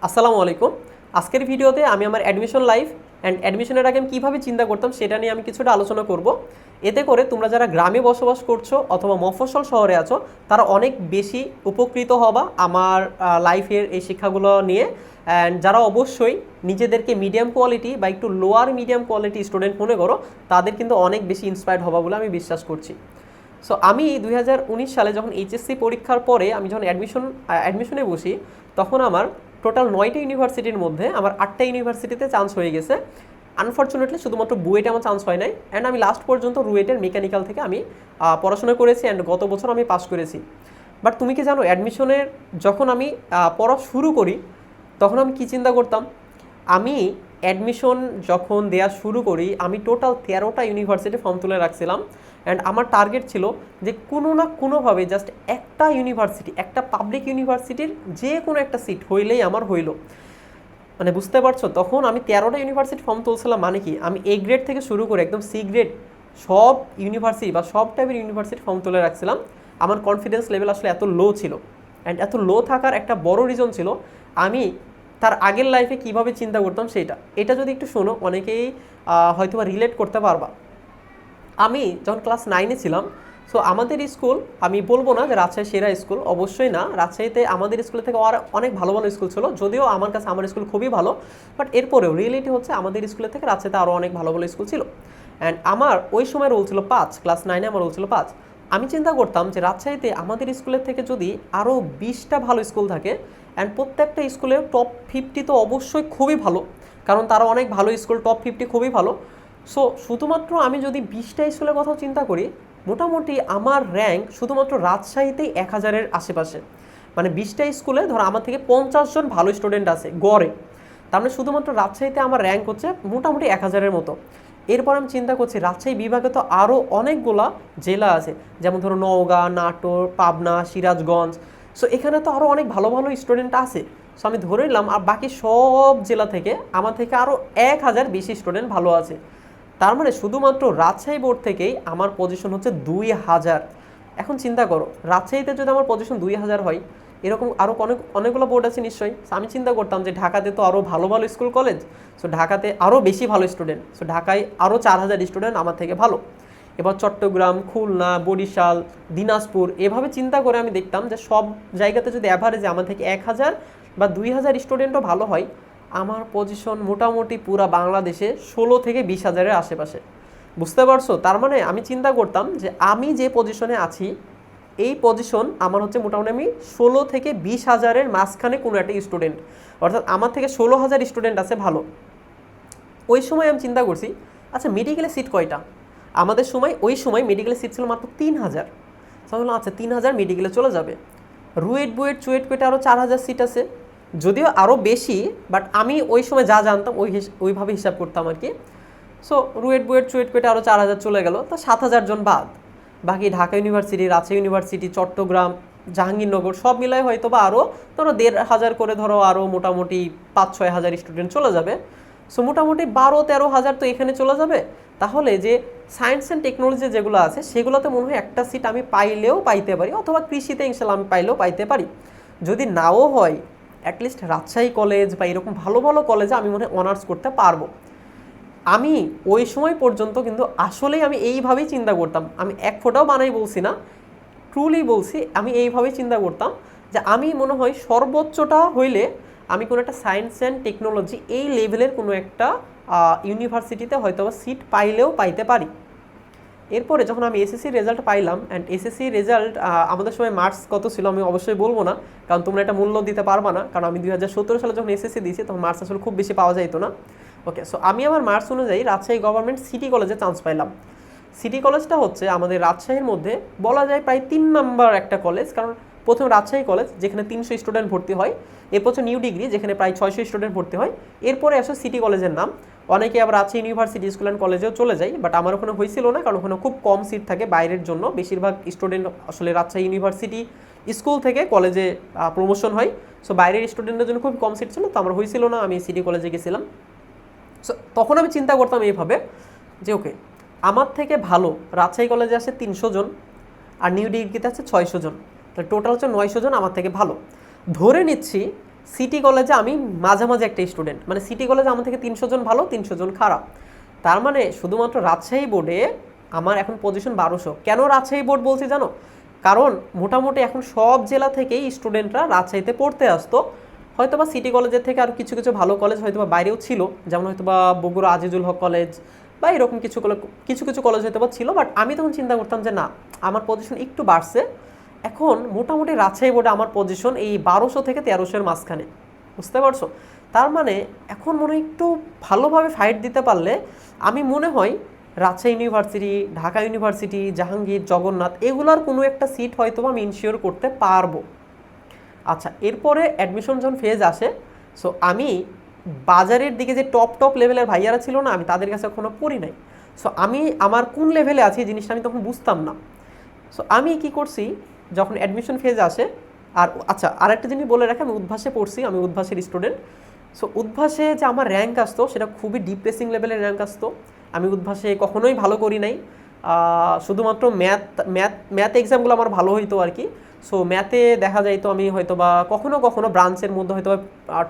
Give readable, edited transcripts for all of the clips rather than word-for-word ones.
আসসালামু আলাইকুম। আজকের ভিডিওতে আমি আমার অ্যাডমিশন লাইফ অ্যান্ড অ্যাডমিশনের আগে আমি কীভাবে চিন্তা করতাম সেটা নিয়ে আমি কিছুটা আলোচনা করব। এতে করে তোমরা যারা গ্রামে বসবাস করছো অথবা মফস্বল শহরে আছো তারা অনেক বেশি উপকৃত হবা আমার লাইফের এই শিক্ষাগুলো নিয়ে। অ্যান্ড যারা অবশ্যই নিজেদেরকে মিডিয়াম কোয়ালিটি বা একটু লোয়ার মিডিয়াম কোয়ালিটি স্টুডেন্ট মনে করো তাদের কিন্তু অনেক বেশি ইন্সপায়ার্ড হবা বলে আমি বিশ্বাস করছি। সো আমি 2019 সালে যখন এইচএসসি পরীক্ষার পরে আমি যখন অ্যাডমিশনে বসি তখন আমার টোটাল 9টা ইউনিভার্সিটির মধ্যে আমার 8টা ইউনিভার্সিটিতে চান্স হয়ে গেছে। আনফর্চুনেটলি শুধুমাত্র বুয়েটে আমার চান্স হয় নাই, অ্যান্ড আমি লাস্ট পর্যন্ত রুয়েটের মেকানিক্যাল থেকে আমি পড়াশোনা করেছি অ্যান্ড গত বছর আমি পাস করেছি। বাট তুমি কি জানো অ্যাডমিশনের যখন আমি পড়া শুরু করি তখন আমি কী চিন্তা করতাম? আমি অ্যাডমিশন যখন দেওয়া শুরু করি আমি টোটাল 13টা ইউনিভার্সিটি ফর্ম তুলে রাখছিলাম, অ্যান্ড আমার টার্গেট ছিল যে কোনো না কোনোভাবে জাস্ট একটা ইউনিভার্সিটি, একটা পাবলিক ইউনিভার্সিটির যে কোনো একটা সিট হইলেই আমার হইল। মানে বুঝতে পারছো, তখন আমি 13টা ইউনিভার্সিটি ফর্ম তুলছিলাম, মানে কি আমি এ গ্রেড থেকে শুরু করে একদম সি গ্রেড সব ইউনিভার্সিটি বা সব টাইপের ইউনিভার্সিটি ফর্ম তুলে রাখছিলাম। আমার কনফিডেন্স লেভেল আসলে এত লো ছিল, অ্যান্ড এত লো থাকার একটা বড় রিজন ছিল আমি তার আগের লাইফে কিভাবে চিন্তা করতাম সেটা। এটা যদি একটু শোনো অনেকেই হয়তো বা রিলেট করতে পারবা। আমি যখন ক্লাস 9-এ ছিলাম, সো আমাদের স্কুল, আমি বলবো না যে রাজশাহী সেরা স্কুল, অবশ্যই না, রাজশাহীতে আমাদের স্কুল থেকে আর অনেক ভালো ভালো স্কুল ছিল, যদিও আমার কাছে আমার স্কুল খুবই ভালো, বাট এরপরেও রিয়েলিটি হচ্ছে আমাদের স্কুলের থেকে রাজশাহীতে আরও অনেক ভালো ভালো স্কুল ছিল। অ্যান্ড আমার ওই সময় রোল ছিল 5, ক্লাস 9-এ আমার রোল ছিল 5। আমি চিন্তা করতাম যে রাজশাহীতে আমাদের স্কুলের থেকে যদি আরও 20টা ভালো স্কুল থাকে, অ্যান্ড প্রত্যেকটা স্কুলের টপ 50 তো অবশ্যই খুবই ভালো, কারণ তারা অনেক ভালো স্কুল, টপ 50 খুবই ভালো। সো শুধুমাত্র আমি যদি 20টা স্কুলের কথাও চিন্তা করি, মোটামুটি আমার র্যাঙ্ক শুধুমাত্র রাজশাহীতেই 1000-এর আশেপাশে। মানে 20টা স্কুলে ধরো আমার থেকে 50 জন ভালো স্টুডেন্ট আছে গড়ে, তার মানে শুধুমাত্র রাজশাহীতে আমার র্যাঙ্ক হচ্ছে মোটামুটি 1000-এর মতো। এরপর আমি চিন্তা করছি রাজশাহী বিভাগে তো আরও অনেকগুলা জেলা আছে, যেমন ধরো নওগাঁ, নাটোর, পাবনা, সিরাজগঞ্জ। সো এখানে তো আরও অনেক ভালো ভালো স্টুডেন্ট আছে। সো আমি ধরে নিলাম আর বাকি সব জেলা থেকে আমার থেকে আরও 1000 বেশি স্টুডেন্ট ভালো আছে। তার মানে শুধুমাত্র রাজশাহী বোর্ড থেকেই আমার পজিশন হচ্ছে 2000। এখন চিন্তা করো রাজশাহীতে যদি আমার পজিশন 2000 হয়, এরকম আরও অনেকগুলো বোর্ড আছে নিশ্চয়ই। আমি চিন্তা করতাম যে ঢাকাতে তো আরও ভালো ভালো স্কুল কলেজ, সো ঢাকাতে আরও বেশি ভালো স্টুডেন্ট, সো ঢাকায় আরও 4000 স্টুডেন্ট আমার থেকে ভালো। এবার চট্টগ্রাম, খুলনা, বরিশাল, দিনাজপুর, এভাবে চিন্তা করে আমি দেখতাম যে সব জায়গাতে যদি অ্যাভারেজে আমার থেকে 1000 বা 2000 স্টুডেন্টও ভালো হয়, আমার পজিশন মোটামুটি পুরা বাংলাদেশে 16 থেকে 20,000-এর আশেপাশে। বুঝতে পারছো? তার মানে আমি চিন্তা করতাম যে আমি যে পজিশনে আছি এই পজিশন আমার হচ্ছে মোটামুটি আমি 16 থেকে 20,000-এর মাঝখানে কোনো একটা স্টুডেন্ট, অর্থাৎ আমার থেকে 16,000 স্টুডেন্ট আছে ভালো। ওই সময় আমি চিন্তা করছি আচ্ছা মেডিকেলের সিট কয়টা? আমাদের সময় ওই সময় মেডিকেলের সিট ছিল মাত্র 3000। বললাম আচ্ছা 3000 মেডিকেলে চলে যাবে। রুয়েট, বুয়েট, চুয়েট কুয়েটে আরও 4000 সিট আছে, যদিও আরও বেশি, বাট আমি ওই সময় যা জানতাম ওইভাবে হিসাব করতাম আর কি। সো রুয়েট, বুয়েট, চুয়েট কুয়েটে আরও 4000 চলে গেল, তো 7000 জন বাদ। বাকি ঢাকা ইউনিভার্সিটি, রাজশাহী ইউনিভার্সিটি, চট্টগ্রাম, জাহাঙ্গীরনগর সব মিলায় হয়তো বা আরও ধরো 1500 করে, ধরো আরও মোটামুটি 5-6 হাজার স্টুডেন্ট চলে যাবে। সো মোটামুটি 12-13 হাজার তো এখানে চলে যাবে। তাহলে যে সায়েন্স অ্যান্ড টেকনোলজি যেগুলো আছে সেগুলোতে মনে হয় একটা সিট আমি পাইলেও পাইতে পারি, অথবা কৃষিতে ইনশাল্লাহ আমি পাইলেও পাইতে পারি। যদি নাও হয় অ্যাটলিস্ট রাজশাহী কলেজ বা এরকম ভালো ভালো কলেজে আমি মনে হয় অনার্স করতে পারবো। আমি ওই সময় পর্যন্ত কিন্তু আসলেই আমি এইভাবেই চিন্তা করতাম, আমি এক ফোঁটাও বানাই বলছি না, ট্রুলি বলছি, আমি এইভাবেই চিন্তা করতাম যে আমি মনে হয় সর্বোচ্চটা হইলে আমি কোনো একটা সায়েন্স অ্যান্ড টেকনোলজি এই লেভেলের কোনো একটা ইউনিভার্সিটিতে হয়তো বা সিট পাইলেও পাইতে পারি। এরপরে যখন আমি এসএসসি রেজাল্ট পাইলাম, অ্যান্ড এসএসসি রেজাল্ট আমাদের সময় মার্কস কত ছিল আমি অবশ্যই বলবো না, কারণ তোমরা এটা মূল্য দিতে পারবা না, কারণ আমি 2017 সালে যখন এসএসসি দিয়েছি তখন মার্কস আসলে খুব বেশি পাওয়া যাইতো না। ওকে, সো আমি আমার মার্কস অনুযায়ী রাজশাহী গভর্নমেন্ট সিটি কলেজে চান্স পাইলাম। সিটি কলেজটা হচ্ছে আমাদের রাজশাহীর মধ্যে বলা যায় প্রায় 3 নাম্বার একটা কলেজ, কারণ প্রথম রাজশাহী কলেজ যেখানে 300 স্টুডেন্ট ভর্তি হয়, এরপর হচ্ছে নিউ ডিগ্রি যেখানে প্রায় 600 স্টুডেন্ট ভর্তি হয়, এরপরে আসে সিটি কলেজের নাম। অনেকে আবার রাজশাহী ইউনিভার্সিটি স্কুল অ্যান্ড কলেজেও চলে যায়, বাট আমার ওখানে হয়েছিল না, কারণ ওখানে খুব কম সিট থাকে বাইরের জন্য, বেশিরভাগ স্টুডেন্ট আসলে রাজশাহী ইউনিভার্সিটি স্কুল থেকে কলেজে প্রমোশন হয়। সো বাইরের স্টুডেন্টের জন্য খুব কম সিট ছিল, তো আমার হয়েছিল না, আমি সিটি কলেজে গেছিলাম। সো তখন আমি চিন্তা করতাম এইভাবে যে ওকে আমার থেকে ভালো রাজশাহী কলেজে আসে 300 জন, আর নিউ ডিগ্রিতে আছে 600 জন, তাহলে টোটাল হচ্ছে 900 জন আমার থেকে ভালো। ধরে নিচ্ছি সিটি কলেজে আমি মাঝামাঝি একটা স্টুডেন্ট, মানে সিটি কলেজে আমার থেকে 300 জন ভালো 300 জন খারাপ। তার মানে শুধুমাত্র রাজশাহী বোর্ডে আমার এখন পজিশন 1200। কেন রাজশাহী বোর্ড বলছি জানো? কারণ মোটামুটি এখন সব জেলা থেকেই স্টুডেন্টরা রাজশাহীতে পড়তে আসতো। হয়তো বা সিটি কলেজের থেকে আর কিছু কিছু ভালো কলেজ হয়তো বা বাইরেও ছিল, যেমন হয়তো বা বগুড়া আজিজুল হক কলেজ বা এরকম কিছু কিছু কলেজ হয়তো বা ছিল। বাট আমি তখন চিন্তা করতাম যে না, আমার পজিশন একটু বাড়ছে, এখন মোটামুটি রাজশাহী বোর্ডে আমার পজিশন এই 1200 থেকে 1300-এর মাঝখানে। বুঝতে পারছো? তার মানে এখন মনে হয় একটু ভালোভাবে ফাইট দিতে পারলে আমি মনে হয় রাজশাহী ইউনিভার্সিটি, ঢাকা ইউনিভার্সিটি, জাহাঙ্গীর, জগন্নাথ এগুলোর কোনো একটা সিট হয়তো আমি ইনশিওর করতে পারবো। আচ্ছা, এরপরে অ্যাডমিশন যখন ফেজ আসে, সো আমি বাজারের দিকে যে টপ টপ লেভেলের ভাইয়ারা ছিল না, আমি তাদের কাছে এখনো পড়ি নাই। সো আমি আমার কোন লেভেলে আছি এই জিনিসটা আমি তখন বুঝতাম না। সো আমি কি করছি, যখন অ্যাডমিশন ফেজ আসে, আর আচ্ছা আরেকটা জিনিস বলে রাখি, আমি উদ্ভাসে পড়ছি, আমি উদ্ভাসের স্টুডেন্ট। সো উদ্ভাসে যে আমার র্যাঙ্ক আসতো সেটা খুবই ডিপ্রেসিং লেভেলের র্যাঙ্ক আসতো। আমি উদ্ভাসে কখনোই ভালো করি নাই, শুধুমাত্র ম্যাথ ম্যাথ ম্যাথ এক্সামগুলো আমার ভালো হইতো আর কি। সো ম্যাথে দেখা যাইতো আমি হয়তো বা কখনো কখনো ব্রাঞ্চের মধ্যে হয়তো বা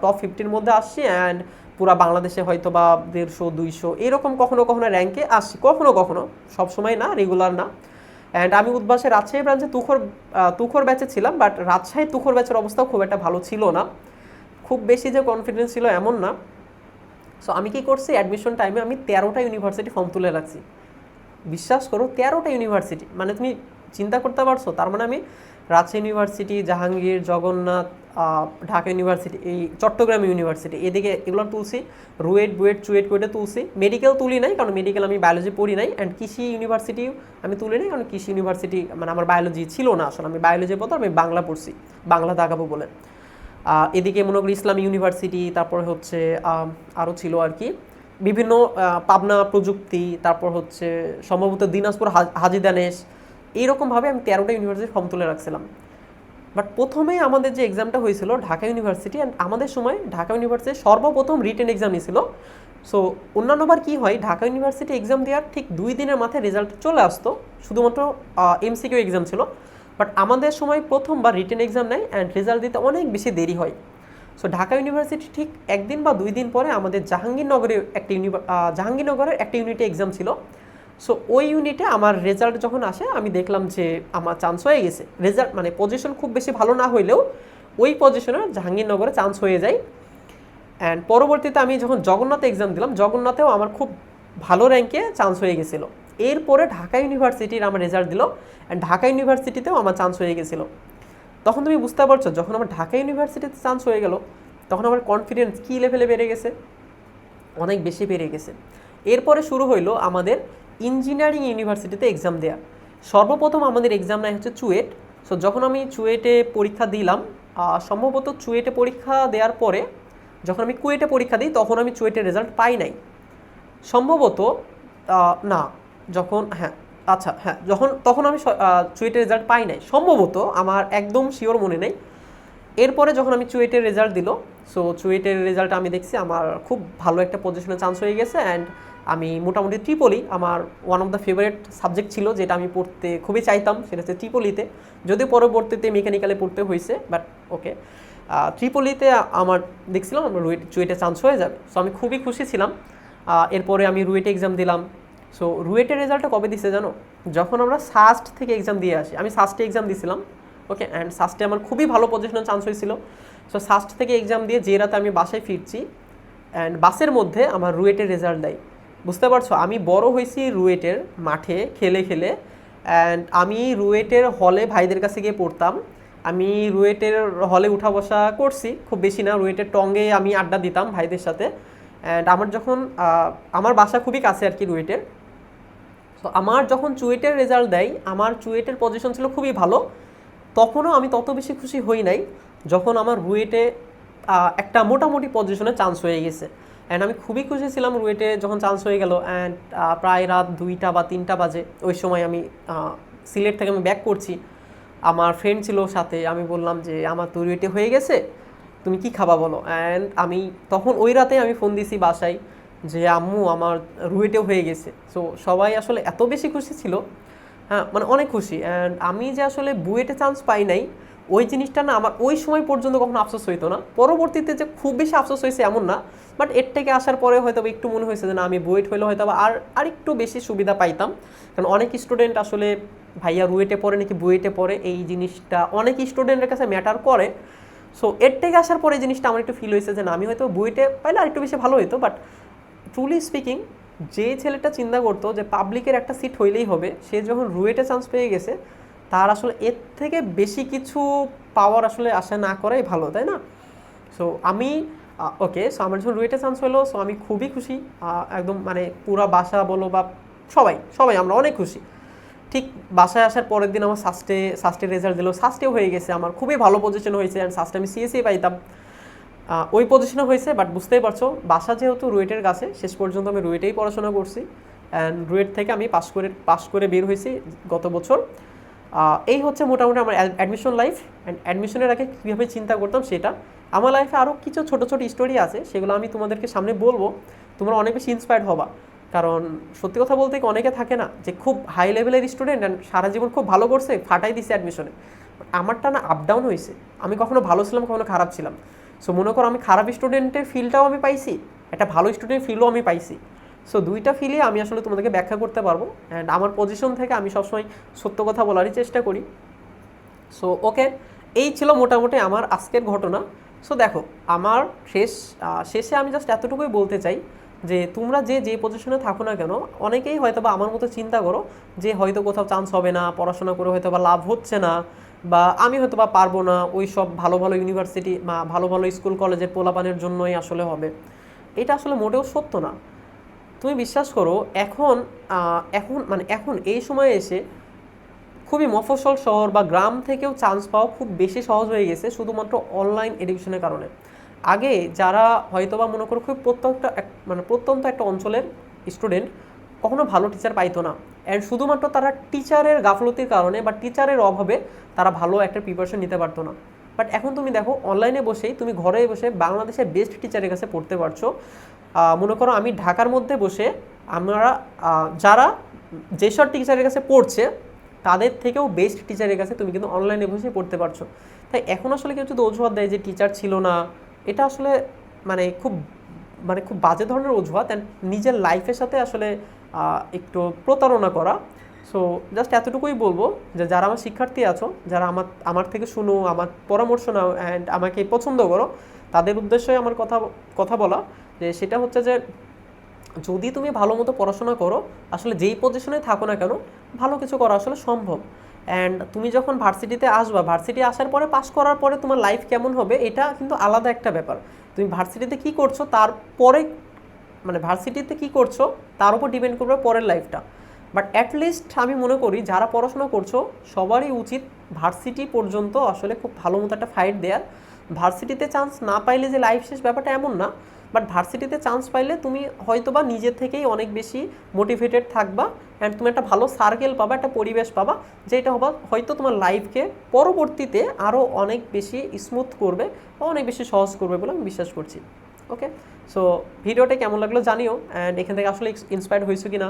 টপ 50-র মধ্যে আসছি, অ্যান্ড পুরা বাংলাদেশে হয়তো বা 150-200 এরকম কখনো কখনো র্যাঙ্কে আসছি, কখনো কখনো, সবসময় না, রেগুলার না। অ্যান্ড আমি উদ্ভাসে রাজশাহী ব্রাঞ্চে তুখর ব্যাচে ছিলাম, বাট রাজশাহী তুখর ব্যাচের অবস্থাও খুব একটা ভালো ছিল না, খুব বেশি যে কনফিডেন্স ছিল এমন না। সো আমি কি করছি, অ্যাডমিশন টাইমে আমি 13টা ইউনিভার্সিটি ফর্ম তুলে রাখছি। বিশ্বাস করো, 13টা ইউনিভার্সিটি, মানে তুমি চিন্তা করতে পারছো? তার মানে আমি রাজশাহী ইউনিভার্সিটি, জাহাঙ্গীর, জগন্নাথ, ঢাকা ইউনিভার্সিটি, এই চট্টগ্রাম ইউনিভার্সিটি, এদিকে এগুলো তুলছি, রুয়েট বুয়েট চুয়েট কুয়েটে তুলছি। মেডিকেল তুলি নাই, কারণ মেডিকেল আমি বায়োলজি পড়ি নাই। অ্যান্ড কৃষি ইউনিভার্সিটিও আমি তুলি নাই, কারণ কৃষি ইউনিভার্সিটি মানে আমার বায়োলজি ছিল না, আসলে আমি বায়োলজি পড়তাম, আমি বাংলা পড়ছি, বাংলা দাগাবো বলে। এদিকে মনে করি ইসলামী ইউনিভার্সিটি, তারপরে হচ্ছে আরও ছিল আর কি বিভিন্ন, পাবনা প্রযুক্তি, তারপর হচ্ছে সম্ভবত দিনাজপুর হাজী দানেশ, এইরকমভাবে আমি 13টা ইউনিভার্সিটি ফর্ম তুলে রাখছিলাম। বাট প্রথমেই আমাদের যে এক্সামটা হয়েছিল ঢাকা ইউনিভার্সিটি, অ্যান্ড আমাদের সময় ঢাকা ইউনিভার্সিটি সর্বপ্রথম রিটেন এক্সাম নিয়েছিল। সো অন্যান্যবার কী হয়, ঢাকা ইউনিভার্সিটি এক্সাম দেওয়ার ঠিক 2 দিনের মাথায় রেজাল্ট চলে আসতো, শুধুমাত্র এমসিকিউ এক্সাম ছিল। বাট আমাদের সময় প্রথমবার রিটেন এক্সাম নেয়, অ্যান্ড রেজাল্ট দিতে অনেক বেশি দেরি হয়। সো ঢাকা ইউনিভার্সিটি ঠিক 1 দিন বা 2 দিন পরে আমাদের জাহাঙ্গীরনগরের একটা ইউনিটে এক্সাম ছিল। সো ওই ইউনিটে আমার রেজাল্ট যখন আসে, আমি দেখলাম যে আমার চান্স হয়ে গেছে। রেজাল্ট মানে পজিশন খুব বেশি ভালো না হইলেও ওই পজিশনে জাহাঙ্গীরনগরে চান্স হয়ে যায়। অ্যান্ড পরবর্তীতে আমি যখন জগন্নাথে এক্সাম দিলাম, জগন্নাথেও আমার খুব ভালো র্যাঙ্কে চান্স হয়ে গেছিলো। এরপরে ঢাকা ইউনিভার্সিটির আমার রেজাল্ট দিল, অ্যান্ড ঢাকা ইউনিভার্সিটিতেও আমার চান্স হয়ে গেছিলো। তখন তুমি বুঝতে পারছো, যখন আমার ঢাকা ইউনিভার্সিটিতে চান্স হয়ে গেল, তখন আমার কনফিডেন্স কী লেভেলে বেড়ে গেছে, অনেক বেশি বেড়ে গেছে। এরপরে শুরু হইলো আমাদের ইঞ্জিনিয়ারিং ইউনিভার্সিটিতে এক্সাম দেওয়া। সর্বপ্রথম আমাদের এক্সাম নেয় হচ্ছে চুয়েট। সো যখন আমি চুয়েটে পরীক্ষা দিলাম, সম্ভবত চুয়েটে পরীক্ষা দেওয়ার পরে যখন আমি কুয়েটে পরীক্ষা দিই, তখন আমি চুয়েটের রেজাল্ট পাই নাই সম্ভবত, না, যখন হ্যাঁ আচ্ছা হ্যাঁ যখন তখন আমি চুয়েটের রেজাল্ট পাই নাই সম্ভবত, আমার একদম শিওর মনে নেই। এরপরে যখন আমি চুয়েটের রেজাল্ট দিল, সো চুয়েটের রেজাল্ট আমি দেখছি আমার খুব ভালো একটা পজিশনে চান্স হয়ে গেছে। অ্যান্ড আমি মোটামুটি ট্রিপলি আমার one of the favourite subject ছিল, যেটা আমি পড়তে খুবই চাইতাম, সেটা হচ্ছে ট্রিপলিতে। যদিও পরবর্তীতে মেকানিক্যালে পড়তে হয়েছে, বাট ওকে, ট্রিপলিতে আমার দেখছিলাম আমার চুয়েটে চান্স হয়ে যাবে। সো আমি খুবই খুশি ছিলাম। এরপরে আমি রুয়েটে এক্সাম দিলাম। সো রুয়েটের রেজাল্টটা কবে দিছে জানো? যখন আমরা সাস্ট থেকে এক্সাম দিয়ে আসি। আমি সাস্টে এক্সাম দিয়েছিলাম, ওকে, অ্যান্ড সাস্টে আমার খুবই ভালো পজিশনে চান্স হয়েছিল। সো সাস্ট থেকে এক্সাম দিয়ে যে রাতে আমি বাসায় ফিরছি, অ্যান্ড বাসের মধ্যে আমার রুয়েটের রেজাল্ট দেয়। বুঝতে পারছো, আমি বড় হয়েছি রুয়েটের মাঠে খেলে খেলে, অ্যান্ড আমি রুয়েটের হলে ভাইদের কাছে গিয়ে পড়তাম। আমি রুয়েটের হলে উঠা বসা করছি, খুব বেশি না, রুয়েটের টঙ্গে আমি আড্ডা দিতাম ভাইদের সাথে। অ্যান্ড আমার যখন আমার বাসা খুবই কাছে আর কি রুয়েটের। তো আমার যখন চুয়েটের রেজাল্ট দেয়, আমার চুয়েটের পজিশন ছিল খুবই ভালো। তখনও আমি তত বেশি খুশি হই নাই যখন আমার রুয়েটে একটা মোটামুটি পজিশনে চান্স হয়ে গেছে। অ্যান্ড আমি খুবই খুশি ছিলাম রুয়েটে যখন চান্স হয়ে গেল। অ্যান্ড প্রায় রাত 2টা বা 3টা বাজে, ওই সময় আমি সিলেট থেকে আমি ব্যাক করছি। আমার ফ্রেন্ড ছিল সাথে, আমি বললাম যে আমার তো রুয়েটে হয়ে গেছে, তুমি কি খাবা বলো। অ্যান্ড আমি তখন ওই রাতে আমি ফোন দিছি বাসায় যে আম্মু আমার রুয়েটেও হয়ে গেছে। সো সবাই আসলে এত বেশি খুশি ছিল, হ্যাঁ মানে অনেক খুশি। অ্যান্ড আমি যে আসলে বুয়েটে চান্স পাই নাই, ওই জিনিসটা না আমার ওই সময় পর্যন্ত কখনো আফসোস হইতো না, পরবর্তীতে যে খুব বেশি আফসোস হয়েছে এমন না, বাট এর থেকে আসার পরে হয়তো একটু মনে হয়েছে যে না আমি বুয়েট হইলে হয়তো আর একটু বেশি সুবিধা পাইতাম। কারণ অনেক স্টুডেন্ট আসলে ভাইয়া রুয়েটে পড়ে নাকি বুয়েটে পড়ে, এই জিনিসটা অনেক স্টুডেন্টের কাছে ম্যাটার করে। সো এর থেকে আসার পরে এই জিনিসটা আমার একটু ফিল হয়েছে যে না আমি হয়তো বুয়েটে পাইলে আর একটু বেশি ভালো হতো। বাট ট্রুলি স্পিকিং, যে ছেলেটা চিন্তা করতো যে পাবলিকের একটা সিট হইলেই হবে, সে যখন রুয়েটে চান্স পেয়ে গেছে, তার আসলে এর থেকে বেশি কিছু পাওয়ার আসলে আশা না করাই ভালো, তাই না? সো আমি ওকে, সো আমার যখন রুয়েটে চান্স হলো, সো আমি খুবই খুশি, একদম মানে পুরা বাসা বলো বা সবাই সবাই আমরা অনেক খুশি। ঠিক বাসায় আসার পরের দিন আমার সাস্টে রেজাল্ট দিল, সাস্টেও হয়ে গেছে, আমার খুবই ভালো পজিশন হয়েছে, অ্যান্ড সাস্টে আমি সিএসই পাইতাম, ওই পজিশনে হয়েছে। বাট বুঝতেই পারছো বাসা যেহেতু রুয়েটের কাছে, শেষ পর্যন্ত আমি রুয়েটেই পড়াশোনা করছি, অ্যান্ড রুয়েট থেকে আমি পাস করে বের হয়েছি গত বছর। এই হচ্ছে মোটামুটি আমার অ্যাডমিশন লাইফ। অ্যান্ড অ্যাডমিশনের আগে কীভাবে চিন্তা করতাম সেটা। আমার লাইফে আরও কিছু ছোটো ছোটো স্টোরি আছে, সেগুলো আমি তোমাদেরকে সামনে বলবো, তোমরা অনেক বেশি ইন্সপায়ার্ড হবা। কারণ সত্যি কথা বলতে অনেকে থাকে না যে খুব হাই লেভেলের স্টুডেন্ট অ্যান্ড সারা জীবন খুব ভালো করছে, ফাটাই দিছে অ্যাডমিশনে। আমারটা না আপ ডাউন হয়েছে, আমি কখনো ভালো ছিলাম কখনো খারাপ ছিলাম। সো মনে করো আমি খারাপ স্টুডেন্টের ফিলটাও আমি পাইছি, একটা ভালো স্টুডেন্ট ফিলও আমি পাইছি। সো দুইটা ফিলে আমি আসলে তোমাদেরকে ব্যাখ্যা করতে পারবো, অ্যান্ড আমার পজিশন থেকে আমি সবসময় সত্য কথা বলারই চেষ্টা করি। সো ওকে, এই ছিল মোটামুটি আমার আজকের ঘটনা। সো দেখো, আমার শেষে আমি জাস্ট এতটুকুই বলতে চাই যে তোমরা যে পজিশনে থাকো না কেন, অনেকেই হয়তো বা আমার মতো চিন্তা করো যে হয়তো কোথাও চান্স হবে না, পড়াশোনা করে হয়তো বা লাভ হচ্ছে না, বা আমি হয়তো বা পারবো না, ওই সব ভালো ভালো ইউনিভার্সিটি বা ভালো ভালো স্কুল কলেজের পোলাপানের জন্যই আসলে হবে। এটা আসলে মোটেও সত্য না। তুমি বিশ্বাস করো, এখন এই সময়ে এসে খুবই মফস্বল শহর বা গ্রাম থেকেও চান্স পাওয়া খুব বেশি সহজ হয়ে গেছে শুধুমাত্র অনলাইন এডুকেশনের কারণে। আগে যারা হয়তো বা মনে করো খুব প্রত্যন্ত একটা অঞ্চলের স্টুডেন্ট কখনো ভালো টিচার পাইতো না, অ্যান্ড শুধুমাত্র তারা টিচারের গাফলতির কারণে বা টিচারের অভাবে তারা ভালো একটা প্রিপারেশন নিতে পারতো না। বাট এখন তুমি দেখো, অনলাইনে বসেই তুমি ঘরে বসে বাংলাদেশের বেস্ট টিচারের কাছে পড়তে পারছো। মনে করো আমি ঢাকার মধ্যে বসে আমরা যারা যেসব টিচারের কাছে পড়ছে তাদের থেকেও বেস্ট টিচারের কাছে তুমি কিন্তু অনলাইনে বসে পড়তে পারছো। তাই এখন আসলে কেউ যদি অজুহাত দেয় যে টিচার ছিল না, এটা আসলে খুব খুব বাজে ধরনের অজুহাত, অ্যান্ড নিজের লাইফের সাথে আসলে একটু প্রতারণা করা। সো জাস্ট এতটুকুই বলবো যে যারা আমার শিক্ষার্থী আছো, যারা আমার থেকে শুনো, আমার পরামর্শ নাও অ্যান্ড আমাকে পছন্দ করো, তাদের উদ্দেশ্যে আমার কথা বলা যে সেটা হচ্ছে যে যদি তুমি ভালো মতো পড়াশোনা করো, আসলে যেই পজিশনে থাকো না কেন, ভালো কিছু করা আসলে সম্ভব। অ্যান্ড তুমি যখন ভার্সিটিতে আসবা, ভার্সিটি আসার পরে পাস করার পরে তোমার লাইফ কেমন হবে এটা কিন্তু আলাদা একটা ব্যাপার। তুমি ভার্সিটিতে কী করছো তারপরে ভার্সিটিতে কী করছো তার উপর ডিপেন্ড করবে পরের লাইফটা। বাট অ্যাটলিস্ট আমি মনে করি যারা পড়াশোনা করছো সবারই উচিত ভার্সিটি পর্যন্ত আসলে খুব ভালো মতো একটা ফাইট দেওয়ার। ভার্সিটিতে চান্স না পাইলে যে লাইফ শেষ, ব্যাপারটা এমন না। বাট ভার্সিটিতে চান্স পাইলে তুমি হয়তোবা নিজের থেকেই অনেক বেশি মোটিভেটেড থাকবা, অ্যান্ড তুমি একটা ভালো সার্কেল পাবা, একটা পরিবেশ পাবা, যেটা হয়তো তোমার লাইফকে পরবর্তীতে আরও অনেক বেশি স্মুথ করবে বা অনেক বেশি সহজ করবে বলে আমি বিশ্বাস করছি। ওকে, সো ভিডিওটা কেমন লাগলো জানিও, অ্যান্ড এখান থেকে আসলে ইন্সপায়ার্ড হয়েছো কি না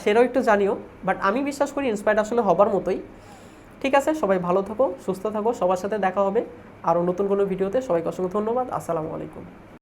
সেটাও একটু জানিও। বাট আমি বিশ্বাস করি ইন্সপায়ার্ড আসলে হবার মতোই। ঠিক আছে, সবাই ভালো থাকো, সুস্থ থাকো, সবার সাথে দেখা হবে আরও নতুন কোনো ভিডিওতে। সবাইকে অসংখ্য ধন্যবাদ। আসসালামু আলাইকুম।